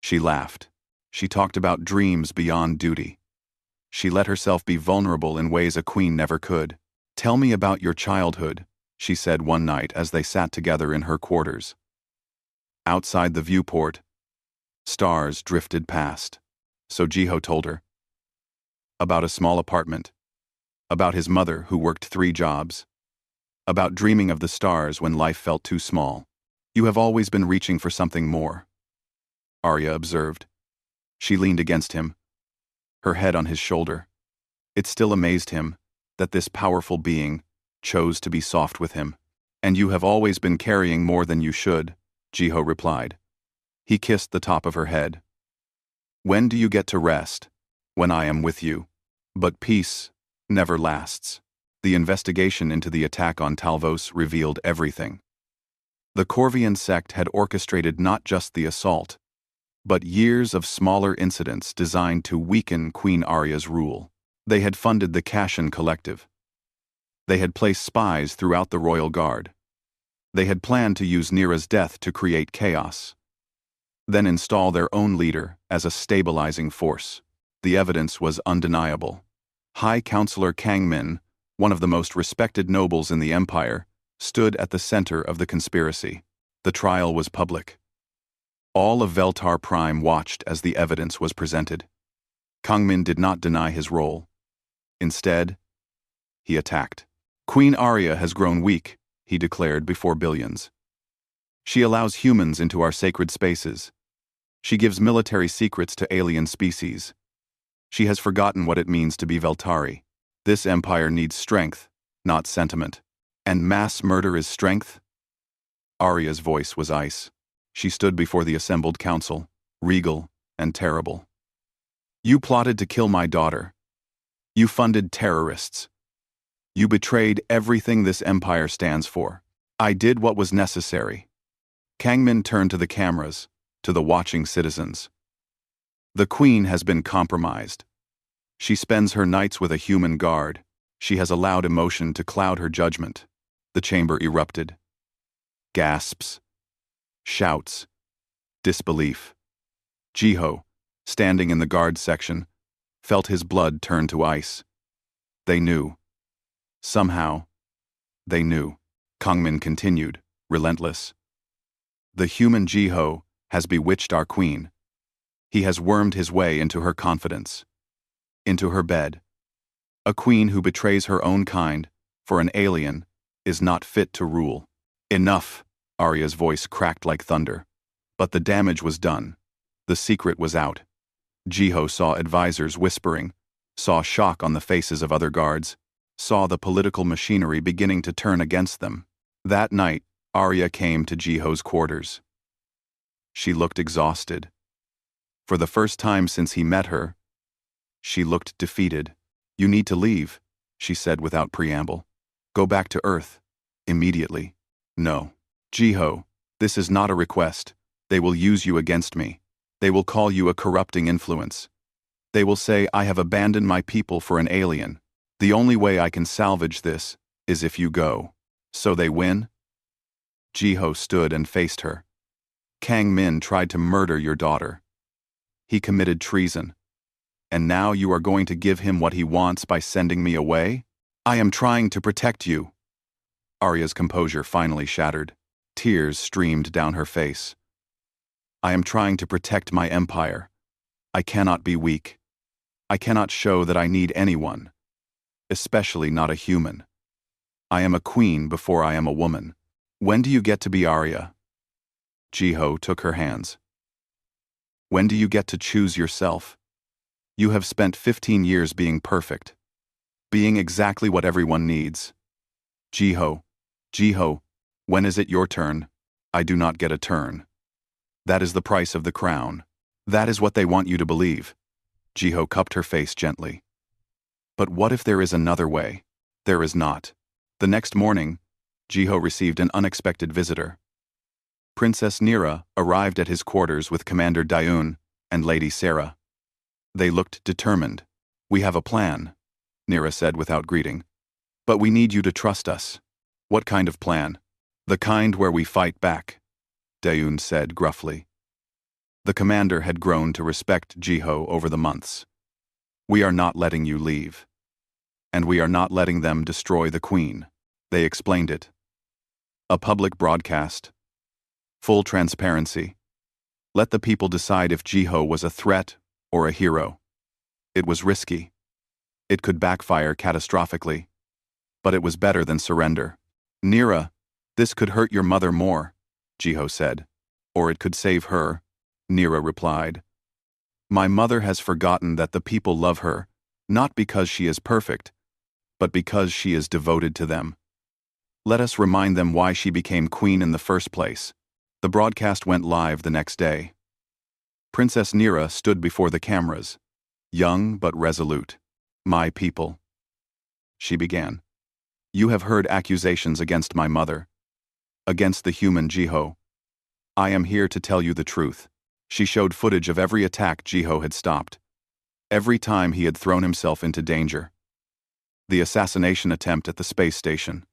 She laughed. She talked about dreams beyond duty. She let herself be vulnerable in ways a queen never could. "Tell me about your childhood," she said one night as they sat together in her quarters. Outside the viewport, stars drifted past. So Jiho told her. About a small apartment. About his mother who worked 3 jobs. About dreaming of the stars when life felt too small. "You have always been reaching for something more," Arya observed. She leaned against him, her head on his shoulder. It still amazed him that this powerful being chose to be soft with him. "And you have always been carrying more than you should," Jiho replied. He kissed the top of her head. "When do you get to rest?" "When I am with you. But peace never lasts." The investigation into the attack on Talvos revealed everything. The Corvian sect had orchestrated not just the assault, but years of smaller incidents designed to weaken Queen Arya's rule. They had funded the Kashan Collective. They had placed spies throughout the Royal Guard. They had planned to use Nira's death to create chaos. then install their own leader as a stabilizing force. The evidence was undeniable. High Counselor Kang Min, one of the most respected nobles in the empire, stood at the center of the conspiracy. The trial was public. All of Veltar Prime watched as the evidence was presented. Kang Min did not deny his role. Instead, he attacked. Queen Arya has grown weak, he declared before billions. She allows humans into our sacred spaces. She gives military secrets to alien species. She has forgotten what it means to be Veltari. This empire needs strength, not sentiment. And mass murder is strength? Arya's voice was ice. She stood before the assembled council, regal and terrible. You plotted to kill my daughter. You funded terrorists. You betrayed everything this empire stands for. I did what was necessary. Kang Min turned to the cameras, to the watching citizens. The queen has been compromised. She spends her nights with a human guard. She has allowed emotion to cloud her judgment. The chamber erupted. Gasps. Shouts. Disbelief. Jiho, standing in the guard section, felt his blood turn to ice. They knew. Somehow, they knew. Kang Min continued, relentless. The human Jiho has bewitched our queen. He has wormed his way into her confidence. Into her bed. A queen who betrays her own kind, for an alien, is not fit to rule. Enough, Arya's voice cracked like thunder. But the damage was done. The secret was out. Jiho saw advisors whispering, saw shock on the faces of other guards, saw the political machinery beginning to turn against them. That night, Arya came to Jiho's quarters. She looked exhausted. For the first time since he met her, she looked defeated. You need to leave, she said without preamble. Go back to Earth. Immediately. No. Jiho, this is not a request. They will use you against me. They will call you a corrupting influence. They will say I have abandoned my people for an alien. The only way I can salvage this is if you go. So they win? Jiho stood and faced her. Kang Min tried to murder your daughter. He committed treason. And now you are going to give him what he wants by sending me away? I am trying to protect you. Arya's composure finally shattered. Tears streamed down her face. I am trying to protect my empire. I cannot be weak. I cannot show that I need anyone. Especially not a human. I am a queen before I am a woman. When do you get to be Arya? Jiho took her hands. When do you get to choose yourself? You have spent 15 years being perfect. Being exactly what everyone needs. Jiho, when is it your turn? I do not get a turn. That is the price of the crown. That is what they want you to believe. Jiho cupped her face gently. But what if there is another way? There is not. The next morning, Jiho received an unexpected visitor. Princess Nira arrived at his quarters with Commander Dayun and Lady Sarah. They looked determined. We have a plan, Nira said without greeting. But we need you to trust us. What kind of plan? The kind where we fight back, Dayun said gruffly. The commander had grown to respect Jiho over the months. We are not letting you leave. And we are not letting them destroy the queen. They explained it. A public broadcast. Full transparency. Let the people decide if Jiho was a threat or a hero. It was risky. It could backfire catastrophically. But it was better than surrender. Nira, this could hurt your mother more, Jiho said. Or it could save her, Nira replied. My mother has forgotten that the people love her, not because she is perfect, but because she is devoted to them. Let us remind them why she became queen in the first place. The broadcast went live the next day. Princess Nira stood before the cameras, young but resolute. My people, she began. You have heard accusations against my mother, against the human Jiho. I am here to tell you the truth. She showed footage of every attack Jiho had stopped, every time he had thrown himself into danger. The assassination attempt at the space station,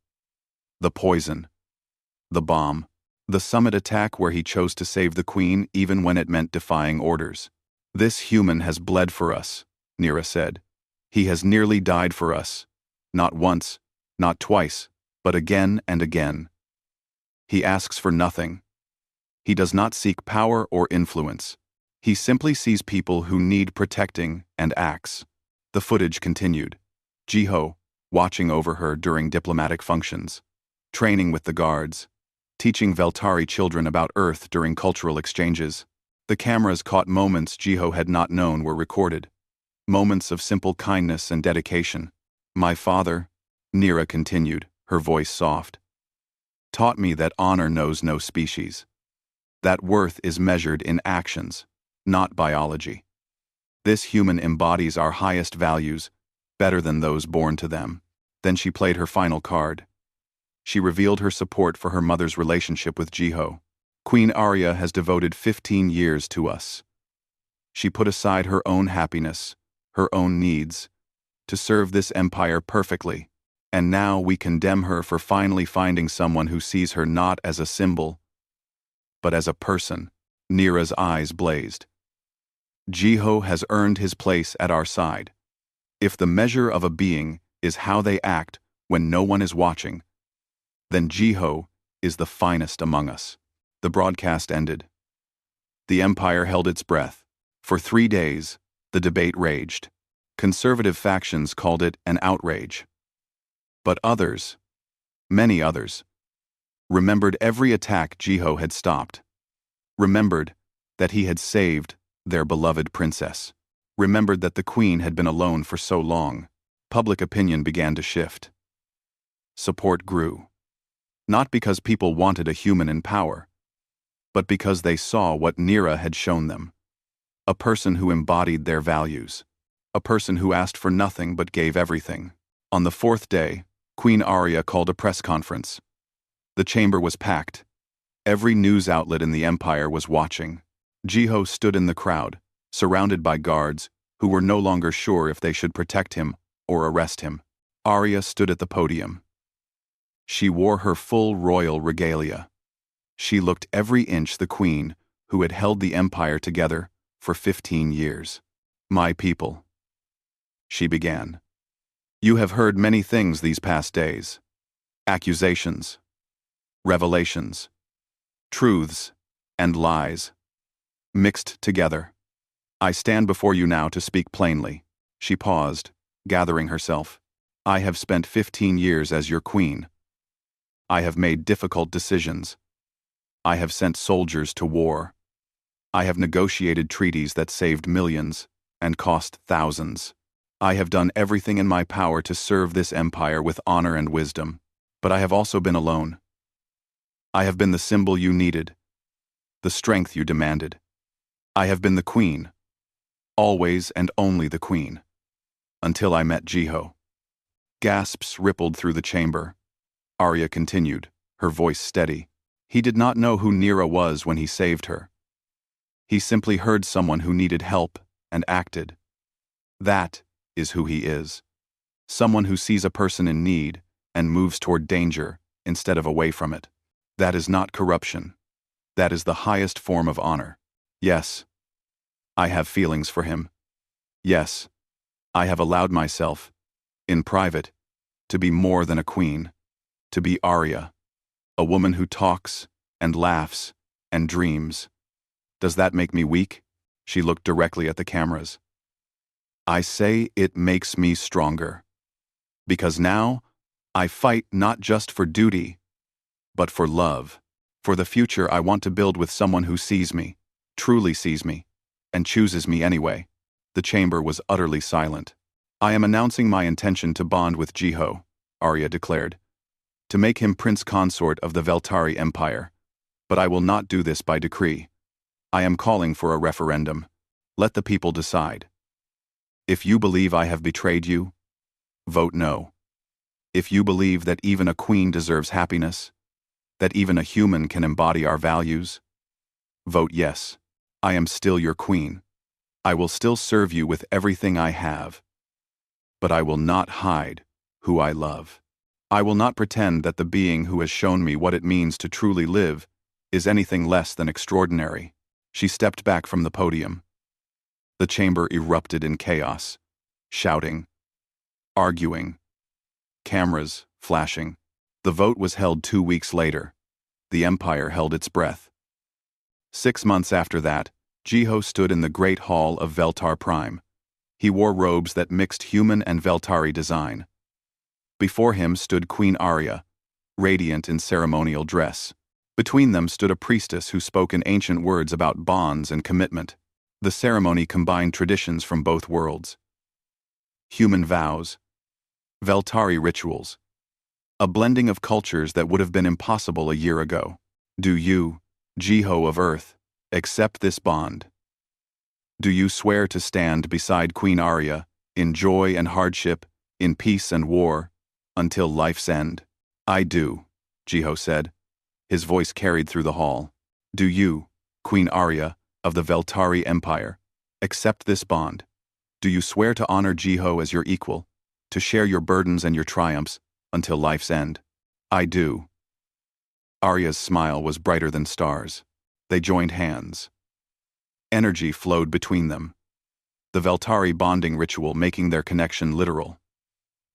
the poison, the bomb, The summit attack where he chose to save the queen even when it meant defying orders. This human has bled for us, Nira said. He has nearly died for us. Not once, not twice, but again and again. He asks for nothing. He does not seek power or influence. He simply sees people who need protecting and acts. The footage continued. Jiho, watching over her during diplomatic functions, training with the guards, teaching Veltari children about Earth during cultural exchanges. The cameras caught moments Jiho had not known were recorded. Moments of simple kindness and dedication. My father, Nira continued, her voice soft, taught me that honor knows no species. That worth is measured in actions, not biology. This human embodies our highest values, better than those born to them. Then she played her final card. She revealed her support for her mother's relationship with Jiho. Queen Arya has devoted 15 years to us. She put aside her own happiness, her own needs, to serve this empire perfectly, and now we condemn her for finally finding someone who sees her not as a symbol, but as a person. Nira's eyes blazed. Jiho has earned his place at our side. If the measure of a being is how they act when no one is watching, then Jiho is the finest among us. The broadcast ended. The empire held its breath. For 3 days, the debate raged. Conservative factions called it an outrage. But others, many others, remembered every attack Jiho had stopped. Remembered that he had saved their beloved princess. Remembered that the queen had been alone for so long. Public opinion began to shift. Support grew. Not because people wanted a human in power, but because they saw what Nira had shown them. A person who embodied their values. A person who asked for nothing but gave everything. On the 4th day, Queen Arya called a press conference. The chamber was packed. Every news outlet in the empire was watching. Jiho stood in the crowd, surrounded by guards who were no longer sure if they should protect him or arrest him. Arya stood at the podium. She wore her full royal regalia. She looked every inch the queen who had held the empire together for 15 years. My people, she began. You have heard many things these past days. Accusations, revelations, truths, and lies, mixed together. I stand before you now to speak plainly. She paused, gathering herself. I have spent 15 years as your queen. I have made difficult decisions. I have sent soldiers to war. I have negotiated treaties that saved millions and cost thousands. I have done everything in my power to serve this empire with honor and wisdom, but I have also been alone. I have been the symbol you needed, the strength you demanded. I have been the queen, always and only the queen, until I met Jiho. Gasps rippled through the chamber. Arya continued, her voice steady. He did not know who Nira was when he saved her. He simply heard someone who needed help and acted. That is who he is. Someone who sees a person in need and moves toward danger instead of away from it. That is not corruption. That is the highest form of honor. Yes, I have feelings for him. Yes, I have allowed myself, in private, to be more than a queen, to be Arya, a woman who talks and laughs and dreams. Does that make me weak? She looked directly at the cameras. I say it makes me stronger. Because now, I fight not just for duty, but for love. For the future I want to build with someone who sees me, truly sees me, and chooses me anyway. The chamber was utterly silent. I am announcing my intention to bond with Jiho, Arya declared, to make him prince consort of the Veltari Empire. But I will not do this by decree. I am calling for a referendum. Let the people decide. If you believe I have betrayed you, vote no. If you believe that even a queen deserves happiness, that even a human can embody our values, vote yes. I am still your queen. I will still serve you with everything I have. But I will not hide who I love. I will not pretend that the being who has shown me what it means to truly live is anything less than extraordinary. She stepped back from the podium. The chamber erupted in chaos. Shouting. Arguing. Cameras flashing. The vote was held 2 weeks later. The Empire held its breath. 6 months after that, Jiho stood in the Great Hall of Veltar Prime. He wore robes that mixed human and Veltari design. Before him stood Queen Arya, radiant in ceremonial dress. Between them stood a priestess who spoke in ancient words about bonds and commitment. The ceremony combined traditions from both worlds. Human vows. Veltari rituals. A blending of cultures that would have been impossible a year ago. Do you, Jiho of Earth, accept this bond? Do you swear to stand beside Queen Arya, in joy and hardship, in peace and war, until life's end? I do, Jiho said. His voice carried through the hall. Do you, Queen Arya, of the Veltari Empire, accept this bond? Do you swear to honor Jiho as your equal, to share your burdens and your triumphs, until life's end? I do. Arya's smile was brighter than stars. They joined hands. Energy flowed between them. The Veltari bonding ritual making their connection literal.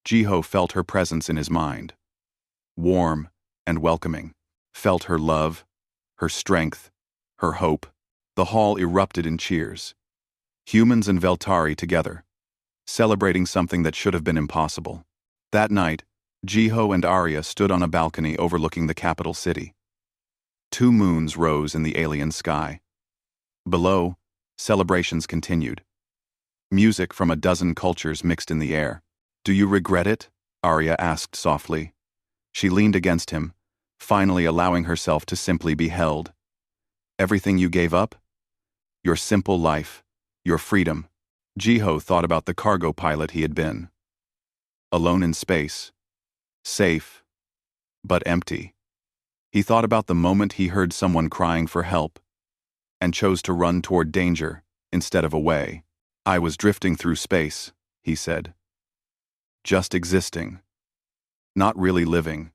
Jiho felt her presence in his mind. Warm and welcoming. Felt her love, her strength, her hope. The hall erupted in cheers. Humans and Veltari together, celebrating something that should have been impossible. That night, Jiho and Arya stood on a balcony overlooking the capital city. 2 moons rose in the alien sky. Below, celebrations continued. Music from a dozen cultures mixed in the air. Do you regret it? Arya asked softly. She leaned against him, finally allowing herself to simply be held. Everything you gave up? Your simple life, your freedom. Jiho thought about the cargo pilot he had been. Alone in space. Safe, but empty. He thought about the moment he heard someone crying for help, and chose to run toward danger instead of away. I was drifting through space, he said. Just existing. Not really living.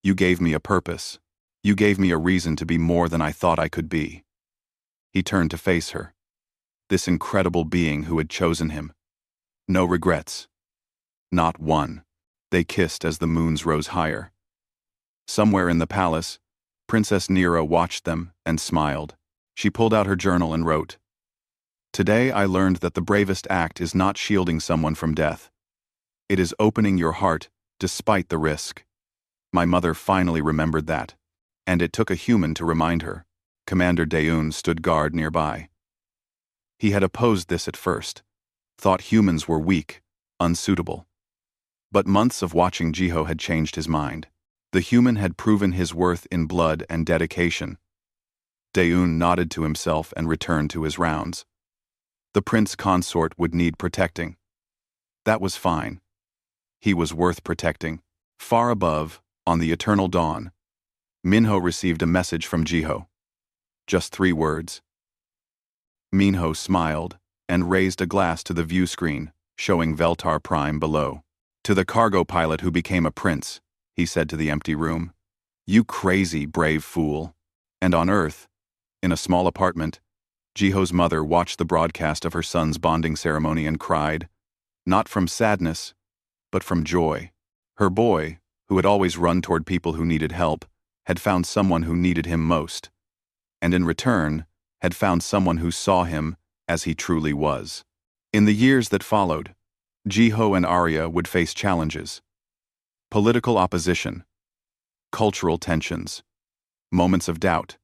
You gave me a purpose. You gave me a reason to be more than I thought I could be. He turned to face her. This incredible being who had chosen him. No regrets. Not one. They kissed as the moons rose higher. Somewhere in the palace, Princess Nira watched them and smiled. She pulled out her journal and wrote, Today I learned that the bravest act is not shielding someone from death. It is opening your heart despite the risk. My mother finally remembered that, and it took a human to remind her. Commander Daeun stood guard nearby. He had opposed this at first, thought humans were weak, unsuitable. But months of watching Jiho had changed his mind. The human had proven his worth in blood and dedication. Daeun nodded to himself and returned to his rounds. The prince consort would need protecting. That was fine. He was worth protecting. Far above, on the eternal dawn, Minho received a message from Jiho. Just 3 words. Minho smiled and raised a glass to the view screen, showing Veltar Prime below. To the cargo pilot who became a prince, he said to the empty room, You crazy, brave fool. And on Earth, in a small apartment, Jiho's mother watched the broadcast of her son's bonding ceremony and cried, not from sadness, but from joy. Her boy, who had always run toward people who needed help, had found someone who needed him most, and in return, had found someone who saw him as he truly was. In the years that followed, Jiho and Arya would face challenges. Political opposition, cultural tensions, moments of doubt.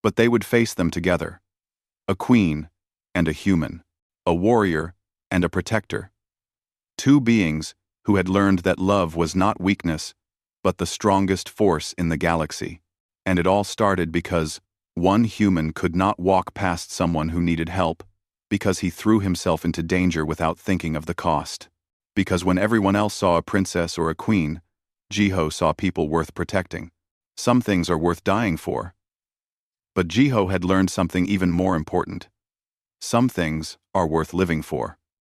But they would face them together. A queen and a human, a warrior and a protector. 2 beings who had learned that love was not weakness, but the strongest force in the galaxy. And it all started because one human could not walk past someone who needed help, because he threw himself into danger without thinking of the cost. Because when everyone else saw a princess or a queen, Jiho saw people worth protecting. Some things are worth dying for. But Jiho had learned something even more important. Some things are worth living for.